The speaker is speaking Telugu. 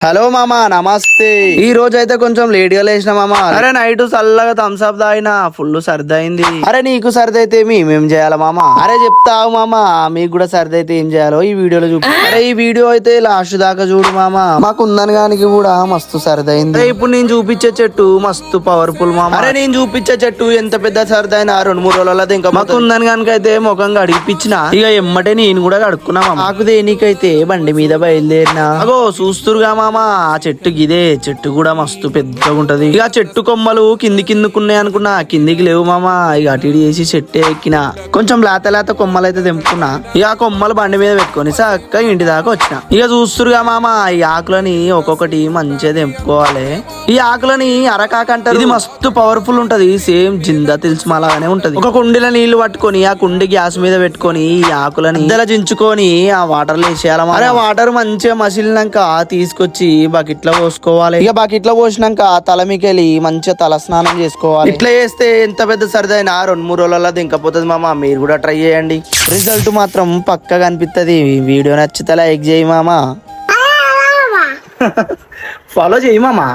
హలో మామా నమస్తే. ఈ రోజు అయితే కొంచెం లేట్ గా లేచిన మామా. అరే నైట్ చల్లగా థమ్స్ అప్ తాగినా ఫుల్ సర్ది అయింది. అరే నీకు సర్ది అయితే మేమేం చేయాలా మామా? అరే చెప్తావు మామా, మీకు కూడా సర్ది అయితే ఏం చేయాలో ఈ వీడియోలో చూపి. అరే ఈ వీడియో అయితే లాస్ట్ దాకా చూడు మామా. మాకు ఉందని గానికి కూడా మస్తు సర్ది అయింది. ఇప్పుడు నేను చూపించే చెట్టు మస్తు పవర్ఫుల్ మామా. అరే నేను చూపించే చెట్టు ఎంత పెద్ద సర్ది అయినా 2-3 రోజులలో ఇంకా మాకు ఉందని గానికి అయితే ముఖం కడిగిపించిన. ఇక ఎమ్మటే నేను కూడా కడుక్కున్నా. మాకు దేనికైతే బండి మీద బయలుదేరినా. అగో చూస్తురుగా మామా, ఆ చెట్టు గిదే. చెట్టు కూడా మస్తు పెద్దగా ఉంటది. ఇక చెట్టు కొమ్మలు కిందికున్నాయి అనుకున్నా, కిందికి లేవు మామా. ఇక అటు ఇటు చేసి చెట్టే ఎక్కిన. కొంచెం లేత కొమ్మలు అయితే తెంపుకున్నా. ఇక ఆ కొమ్మలు బండి మీద పెట్టుకొని చక్కగా ఇంటి దాకా వచ్చిన. ఇక చూస్తురుగా మామా, ఈ ఆకులని ఒక్కొక్కటి మంచిగా తెంపుకోవాలి. ఈ ఆకులని అరకాకంటారు. ఇది మస్తు పవర్ఫుల్ ఉంటది. సేమ్ జిందా తెలుసు అలాగానే ఉంటది. ఒక కుండీలో నీళ్లు పట్టుకొని ఆ కుండి గ్యాస్ మీద పెట్టుకొని ఈ ఆకులని ఇద్దరు జించుకొని ఆ వాటర్ లో వేసేయాలి. మరి ఆ వాటర్ మంచిగా మసిలినాక తీసుకొచ్చి బకెట్ లో పోసుకోవాలి. ఇక బకెట్ లో పోసినాక తల మీకెళ్ళి మంచిగా తల స్నానం చేసుకోవాలి. ఇట్లా చేస్తే ఎంత పెద్ద సరిదైనా 2-3 రోజులలో దింకపోతుంది మామా. మీరు కూడా ట్రై చేయండి, రిజల్ట్ మాత్రం పక్కగా అనిపిస్తుంది. వీడియో నచ్చితే లైక్ చేయి మామా. ఫాలో చేయి మామా.